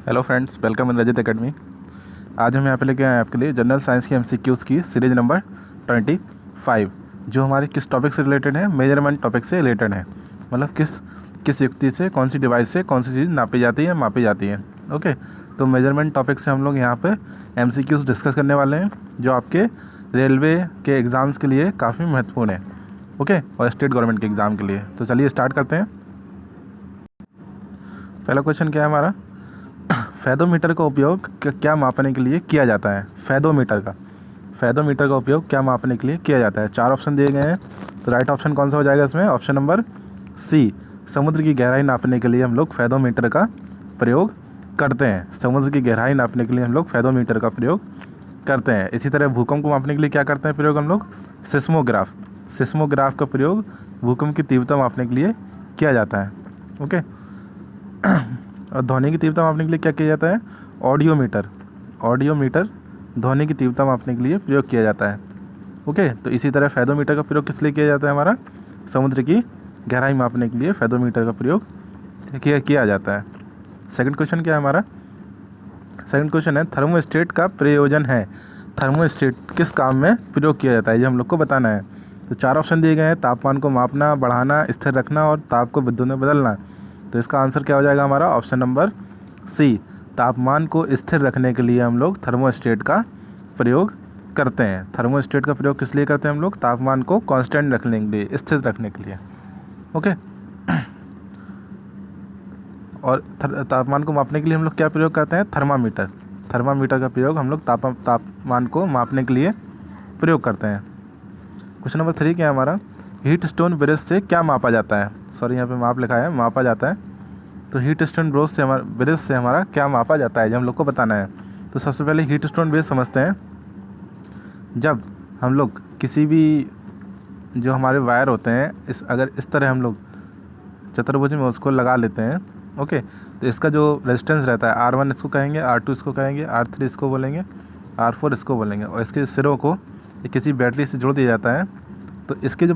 Hello friends, welcome in Rajat academy. आज हम यहाँ पे लेके आए हैं आपके लिए जनरल साइंस की एमसीक्यूज़ की सीरीज नंबर 25, जो हमारे किस टॉपिक से रिलेटेड है, मेजरमेंट टॉपिक से रिलेटेड है। मतलब किस युक्ति से, कौन सी डिवाइस से कौन सी चीज़ नापी जाती है, मापी जाती है। ओके, तो मेजरमेंट टॉपिक से हम लोग यहाँ पे एमसीक्यूज़ डिस्कस करने वाले हैं, जो आपके रेलवे के एग्ज़ाम्स के लिए काफ़ी महत्वपूर्ण है। ओके, और स्टेट गवर्नमेंट के एग्ज़ाम के लिए। तो चलिए स्टार्ट करते हैं। पहला क्वेश्चन क्या है हमारा, फेदोमीटर का उपयोग क्या मापने के लिए किया जाता है। फेदोमीटर का उपयोग क्या मापने के लिए किया जाता है। 4 ऑप्शन दिए गए हैं, तो राइट ऑप्शन कौन सा हो जाएगा इसमें, ऑप्शन नंबर सी। समुद्र की गहराई नापने के लिए हम लोग फेदोमीटर का प्रयोग करते हैं। समुद्र की गहराई नापने के लिए हम लोग फेदोमीटर का प्रयोग करते हैं। इसी तरह भूकंप को मापने के लिए क्या करते हैं प्रयोग हम लोग, सिस्मोग्राफ का प्रयोग भूकंप की तीव्रता मापने के लिए किया जाता है। ओके, और ध्वनि की तीव्रता मापने के लिए क्या किया जाता है, ऑडियोमीटर ध्वनि की तीव्रता मापने के लिए प्रयोग किया जाता है। ओके, तो इसी तरह फेदोमीटर का प्रयोग किस लिए किया जाता है, हमारा समुद्र की गहराई मापने के लिए फेदोमीटर का प्रयोग किया जाता है। सेकंड क्वेश्चन क्या है हमारा, सेकंड क्वेश्चन है थर्मोस्टेट का प्रयोजन है। थर्मोस्टेट किस काम में प्रयोग किया जाता है, ये हम लोग को बताना है। तो 4 ऑप्शन दिए गए हैं, तापमान को मापना, बढ़ाना, स्थिर रखना और ताप को विद्युत में बदलना। तो इसका आंसर क्या हो जाएगा हमारा, ऑप्शन नंबर सी। तापमान को स्थिर रखने के लिए हम लोग थर्मोस्टेट का प्रयोग करते हैं। थर्मोस्टेट का प्रयोग किस लिए करते हैं हम लोग, तापमान को कांस्टेंट रखने के लिए, स्थिर रखने के लिए। ओके, और तापमान को मापने के लिए हम लोग क्या प्रयोग करते हैं, थर्मामीटर का प्रयोग हम लोग तापमान को मापने के लिए प्रयोग करते हैं। क्वेश्चन नंबर 3 क्या है हमारा, हीट स्टोन ब्रश से क्या मापा जाता है। सॉरी, यहाँ पे माप लिखा है, मापा जाता है। तो हीट स्टोन ब्रश से हमारा क्या मापा जाता है, जो हम लोग को बताना है। तो सबसे पहले हीट स्टोन ब्रश समझते हैं। जब हम लोग किसी भी जो हमारे वायर होते हैं, अगर इस तरह हम लोग चतुर्भुज में उसको लगा लेते हैं, ओके, तो इसका जो रेजिस्टेंस रहता है R1 इसको कहेंगे, R2 इसको कहेंगे, R3 इसको बोलेंगे, R4 इसको बोलेंगे, और इसके सिरों को किसी बैटरी से जोड़ दिया जाता है। तो इसके जो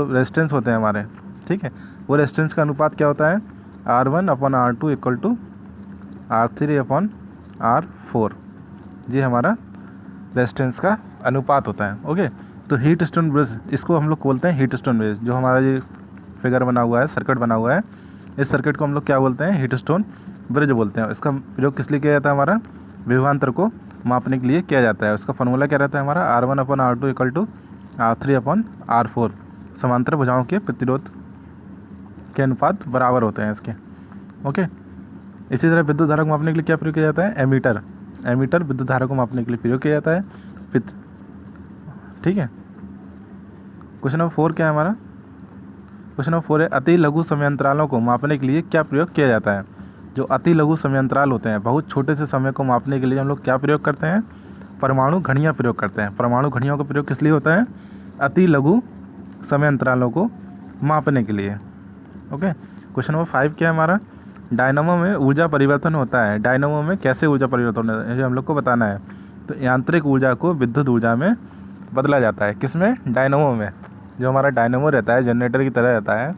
रेजिस्टेंस होते हैं हमारे, ठीक है, वो रेजिस्टेंस का अनुपात क्या होता है, R1/R2 इक्वल टू R3/R4। ये हमारा रेजिस्टेंस का अनुपात होता है। ओके, तो हीट स्टोन ब्रिज इसको हम लोग बोलते हैं, हीट स्टोन ब्रिज। जो हमारा ये फिगर बना हुआ है, सर्किट बना हुआ है, इस सर्किट को हम लोग क्या बोलते हैं, हीट स्टोन ब्रिज बोलते हैं। इसका प्रयोग किस लिए किया जाता है, हमारा विभवांतर को मापने के लिए किया जाता है। उसका फॉर्मूला क्या रहता है हमारा, R1/R2 इक्वल टू R3/R4। समांतर भुजाओं के प्रतिरोध के अनुपात बराबर होते हैं इसके। ओके, इसी तरह विद्युत धारा को मापने के लिए क्या प्रयोग किया जाता है, एमीटर विद्युत धारा को मापने के लिए प्रयोग किया जाता है। ठीक है, क्वेश्चन नंबर 4 क्या है हमारा, क्वेश्चन नंबर 4 है अति लघु समयांतरालों को मापने के लिए क्या प्रयोग किया जाता है। जो अति लघु समयांतराल होते हैं, बहुत छोटे से समय को मापने के लिए हम लोग क्या प्रयोग करते हैं, परमाणु घड़ियाँ प्रयोग करते हैं। परमाणु घड़ियों का प्रयोग किस लिए होता है, अति लघु समयांतरालों को मापने के लिए। ओके, क्वेश्चन नंबर 5 क्या है हमारा, डायनामो में ऊर्जा परिवर्तन होता है। डायनामो में कैसे ऊर्जा परिवर्तन होता है, ये हम लोग को बताना है। तो यांत्रिक ऊर्जा को विद्युत ऊर्जा में बदला जाता है। किसमें, डायनामो में। जो हमारा डायनामो रहता है, जनरेटर की तरह रहता है,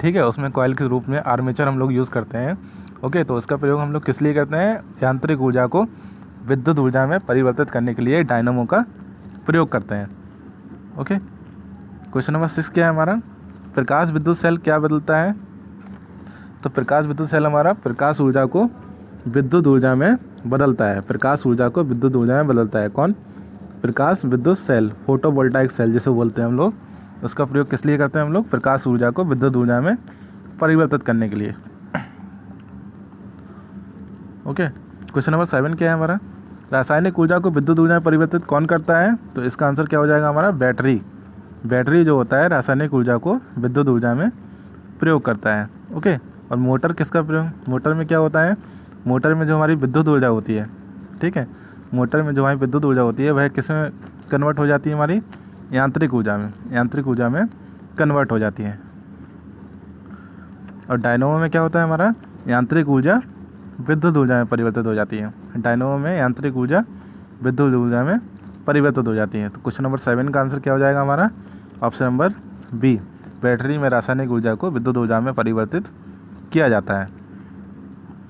ठीक है, उसमें कॉइल के रूप में आर्मेचर हम लोग यूज़ करते हैं। ओके, तो उसका प्रयोग हम लोग किस लिए करते हैं, यांत्रिक ऊर्जा को विद्युत ऊर्जा में परिवर्तित करने के लिए डायनामो का प्रयोग करते हैं। ओके, क्वेश्चन नंबर 6 क्या है हमारा, प्रकाश विद्युत सेल क्या बदलता है। तो प्रकाश विद्युत सेल हमारा प्रकाश ऊर्जा को विद्युत ऊर्जा में बदलता है। प्रकाश ऊर्जा को विद्युत ऊर्जा में बदलता है कौन, प्रकाश विद्युत सेल, फोटोवोल्टाइक सेल जिसे बोलते हैं हम लोग। उसका प्रयोग किस लिए करते हैं हम लोग, प्रकाश ऊर्जा को विद्युत ऊर्जा में परिवर्तित करने के लिए। ओके, क्वेश्चन नंबर 7 क्या है हमारा, रासायनिक ऊर्जा को विद्युत ऊर्जा में परिवर्तित कौन करता है। तो इसका आंसर क्या हो जाएगा हमारा, बैटरी जो होता है रासायनिक ऊर्जा को विद्युत ऊर्जा में प्रयोग करता है। ओके, और मोटर किसका प्रयोग, मोटर में क्या होता है, मोटर में जो हमारी विद्युत ऊर्जा होती है, ठीक है, मोटर में जो हमारी विद्युत ऊर्जा होती है वह किस में कन्वर्ट हो जाती है, हमारी यांत्रिक ऊर्जा में कन्वर्ट हो जाती है। और डायनामो में क्या होता है हमारा, यांत्रिक ऊर्जा विद्युत ऊर्जा में परिवर्तित हो जाती है। डायनामो में यांत्रिक ऊर्जा विद्युत ऊर्जा में परिवर्तित हो जाती है। तो क्वेश्चन नंबर 7 का आंसर क्या हो जाएगा हमारा, ऑप्शन नंबर बी। बैटरी में रासायनिक ऊर्जा को विद्युत ऊर्जा में परिवर्तित किया जाता है।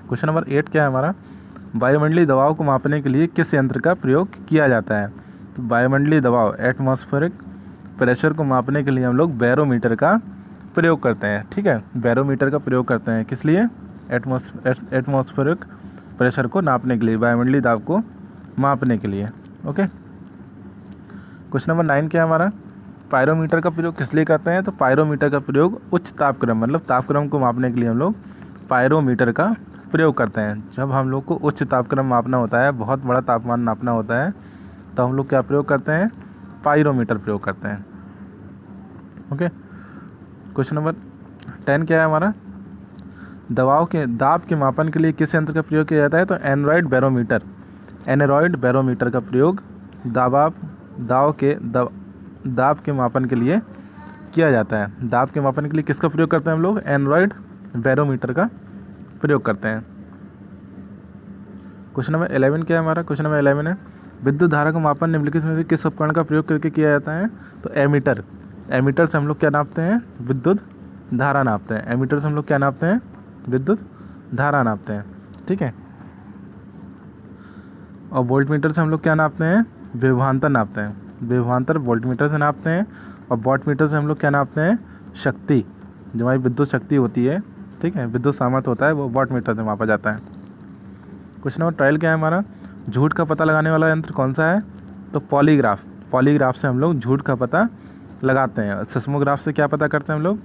क्वेश्चन नंबर 8 क्या है हमारा, वायुमंडलीय दबाव को मापने के लिए किस यंत्र का प्रयोग किया जाता है। तो वायुमंडलीय दबाव एटमॉस्फेरिक प्रेशर को मापने के लिए हम लोग बैरोमीटर का प्रयोग करते हैं। ठीक है, बैरोमीटर का प्रयोग करते हैं किस लिए, एटमॉस्फेरिक प्रेशर को नापने के लिए, वायुमंडलीय दाब को मापने के लिए। ओके, क्वेश्चन नंबर 9 क्या है हमारा, पायरोमीटर का प्रयोग किस लिए करते हैं। तो पायरोमीटर का प्रयोग उच्च तापक्रम मतलब तापक्रम को मापने के लिए हम लोग पायरोमीटर का प्रयोग करते हैं। जब हम लोग को उच्च तापक्रम मापना होता है, बहुत बड़ा तापमान नापना होता है, तो हम लोग क्या प्रयोग करते हैं, पायरोमीटर प्रयोग करते हैं। ओके, क्वेश्चन नंबर 10 क्या है हमारा, दाब के मापन के लिए किस यंत्र का प्रयोग किया जाता है। तो एनरॉयड बैरोमीटर का प्रयोग दाब के मापन के लिए किया जाता है। दाब के मापन के लिए किसका प्रयोग करते हैं हम लोग, एनरॉयड बैरोमीटर का प्रयोग करते हैं। क्वेश्चन नंबर 11 क्या है हमारा, क्वेश्चन नंबर 11 है, विद्युत धारा का मापन निम्नलिखित में से किस उपकरण का प्रयोग करके किया जाता है। तो एमीटर से हम लोग क्या नापते हैं, विद्युत धारा नापते हैं। एमीटर से हम लोग क्या नापते हैं, विद्युत धारा नापते हैं। ठीक है, और वोल्टमीटर से हम लोग क्या नापते हैं, विभवांतर नापते हैं। विभवांतर वोल्टमीटर से नापते हैं, और वॉटमीटर से हम लोग क्या नापते हैं, शक्ति, जो हमारी विद्युत शक्ति होती है, ठीक है, विद्युत सामर्थ्य होता है, वो वॉटमीटर से मापा जाता है। क्वेश्चन नंबर 12 क्या है हमारा, झूठ का पता लगाने वाला यंत्र कौन सा है। तो पॉलीग्राफ से हम लोग झूठ का पता लगाते हैं। सिस्मोग्राफ से क्या पता करते हैं हम लोग,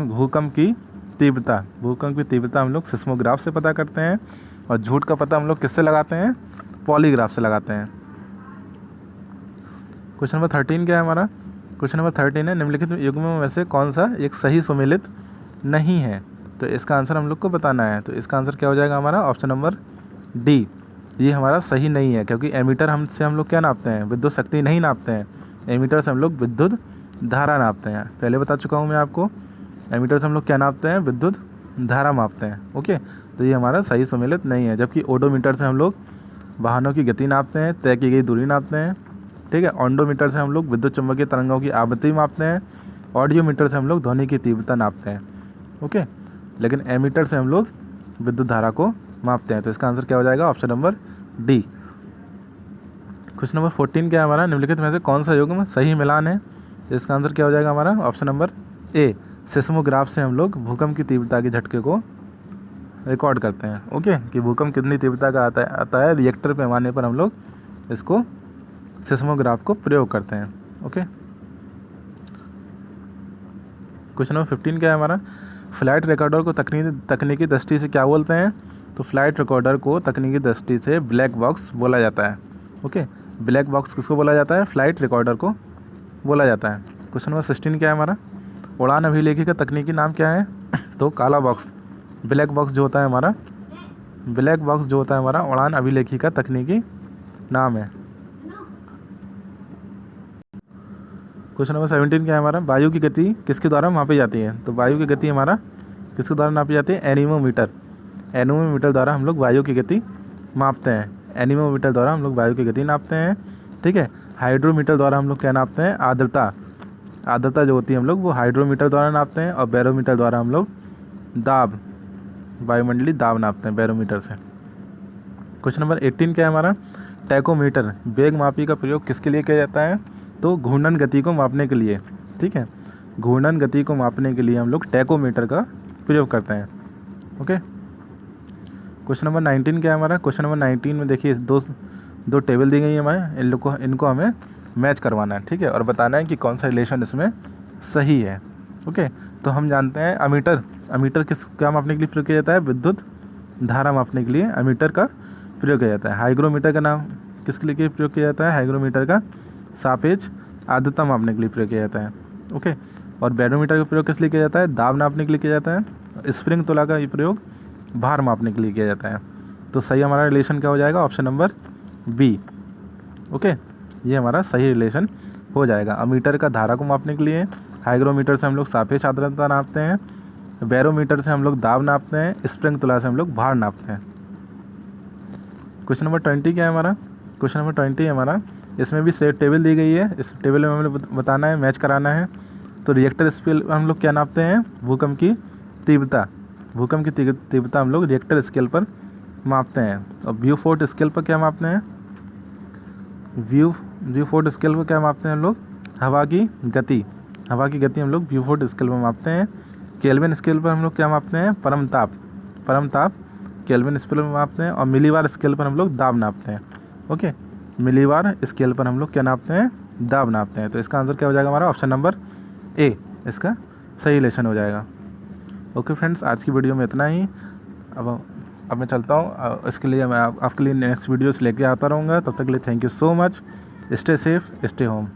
भूकंप की तीव्रता हम लोग सिस्मोग्राफ से पता करते हैं, और झूठ का पता हम लोग किससे लगाते हैं, पॉलीग्राफ से लगाते हैं। क्वेश्चन नंबर 13 क्या है हमारा, क्वेश्चन नंबर 13 है, निम्नलिखित युग्मों में से कौन सा एक सही सुमेलित नहीं है। तो इसका आंसर हम लोग को बताना है। तो इसका आंसर क्या हो जाएगा हमारा, ऑप्शन नंबर डी, ये हमारा सही नहीं है, क्योंकि एमीटर हमसे हम लोग क्या नापते हैं, विद्युत शक्ति नहीं नापते हैं। एमीटर से हम लोग विद्युत धारा नापते हैं। पहले बता चुका हूँ मैं आपको, एमीटर से हम लोग क्या नापते हैं, विद्युत धारा मापते हैं। ओके, तो ये हमारा सही सुमेलित नहीं है। जबकि ओडोमीटर से हम लोग वाहनों की गति नापते हैं, तय की गई दूरी नापते हैं। ठीक है, ऑन्डोमीटर से हम लोग विद्युत चुम्बकीय तरंगों की आवृत्ति मापते हैं। ऑडियोमीटर से हम लोग ध्वनि की तीव्रता नापते हैं। ओके, लेकिन एमीटर से हम लोग विद्युत धारा को मापते हैं। तो इसका आंसर क्या हो जाएगा, option number D. Question number 14 क्या है हमारा, निम्नलिखित में से कौन सा युग्म सही मिलान है। तो इसका आंसर क्या हो जाएगा हमारा, ऑप्शन नंबर ए, सिस्मोग्राफ से हम लोग भूकंप की तीव्रता के झटके को रिकॉर्ड करते हैं। ओके, कि भूकंप कितनी तीव्रता का आता है रिएक्टर पैमाने पर हम लोग इसको सिस्मोग्राफ को प्रयोग करते हैं। ओके, क्वेश्चन नंबर 15 क्या है हमारा, फ्लाइट रिकॉर्डर को तकनीकी दृष्टि से क्या बोलते हैं। तो फ्लाइट रिकॉर्डर को तकनीकी दृष्टि से ब्लैक बॉक्स बोला जाता है। ओके, ब्लैक बॉक्स किसको बोला जाता है, फ्लाइट रिकॉर्डर को बोला जाता है। क्वेश्चन नंबर 16 क्या है हमारा, उड़ान अभिलेखी का तकनीकी नाम क्या है। तो काला बॉक्स, ब्लैक बॉक्स जो होता है हमारा उड़ान अभिलेखी का तकनीकी नाम है। क्वेश्चन नंबर 17 क्या है हमारा, वायु की गति किसके द्वारा मापी जाती है। तो वायु की गति हमारा किसके द्वारा नापी जाती है, एनीमोमीटर द्वारा हम लोग वायु की गति मापते हैं। एनीमोमीटर द्वारा हम लोग वायु की गति नापते हैं। ठीक है, हाइड्रोमीटर द्वारा हम लोग क्या नापते हैं, आर्द्रता जो होती है हम लोग वो हाइड्रोमीटर द्वारा नापते हैं। और बैरोमीटर द्वारा हम लोग वायुमंडलीय दाब नापते हैं बैरोमीटर से। क्वेश्चन नंबर 18 क्या है हमारा, टैकोमीटर वेग मापी का प्रयोग किसके लिए किया जाता है। तो घूर्णन गति को मापने के लिए। ठीक है, घूर्णन गति को मापने के लिए हम लोग टैकोमीटर का प्रयोग करते हैं। ओके, क्वेश्चन नंबर 19 क्या है हमारा, क्वेश्चन नंबर 19 में देखिए दो टेबल दी गई है हमारे, इनको हमें मैच करवाना है। ठीक है, और बताना है कि कौन सा रिलेशन इसमें सही है। ओके, तो हम जानते हैं अमीटर क्या मापने के लिए प्रयोग किया जाता है, विद्युत धारा मापने के लिए अमीटर का प्रयोग किया जाता है। हाइग्रोमीटर का नाम किसके लिए प्रयोग किया जाता है, हाइग्रोमीटर का सापेक्ष आर्द्रता मापने के लिए प्रयोग किया जाता है। ओके, और बैरोमीटर का प्रयोग किस लिए किया जाता है, दाब नापने के लिए किया जाता है। स्प्रिंग तुला का ये प्रयोग भार मापने के लिए किया जाता है। तो सही हमारा रिलेशन क्या हो जाएगा, ऑप्शन नंबर बी। ओके, ये हमारा सही रिलेशन हो जाएगा। अमीटर का धारा को मापने के लिए, हाइग्रोमीटर से हम लोग सापेक्ष आर्द्रता नापते हैं, बैरोमीटर से हम लोग दाब नापते हैं, स्प्रिंग तुला से हम लोग भार नापते हैं। क्वेश्चन नंबर 20 क्या है हमारा, क्वेश्चन नंबर 20 है हमारा, इसमें भी सेट टेबल दी गई है। इस टेबल में हमें बताना है, मैच कराना है। तो रिएक्टर स्केल हम लोग क्या नापते हैं, भूकंप की तीव्रता। भूकंप की तीव्रता हम लोग रिएक्टर स्केल पर मापते हैं। और ब्यूफोर्ट स्केल पर क्या मापते हैं? ब्यूफोर्ट स्केल पर क्या मापते हैं हम लोग? हवा की गति हम लोग ब्यूफोर्ट स्केल पर मापते हैं। केल्विन स्केल पर हम लोग क्या मापते हैं? परम ताप केल्विन स्केल पर मापते हैं। और मिलीबार स्केल पर हम लोग दाब नापते हैं। ओके, मिलीबार स्केल पर हम लोग क्या नापते हैं? दाब नापते हैं। तो इसका आंसर क्या हो जाएगा हमारा? ऑप्शन नंबर ए इसका सही रिलेशन हो जाएगा। ओके फ्रेंड्स, आज की वीडियो में इतना ही। अब मैं चलता हूँ। इसके लिए मैं आपके लिए नेक्स्ट वीडियोस लेके आता रहूँगा। तब तक के लिए thank you so much. Stay safe, stay home.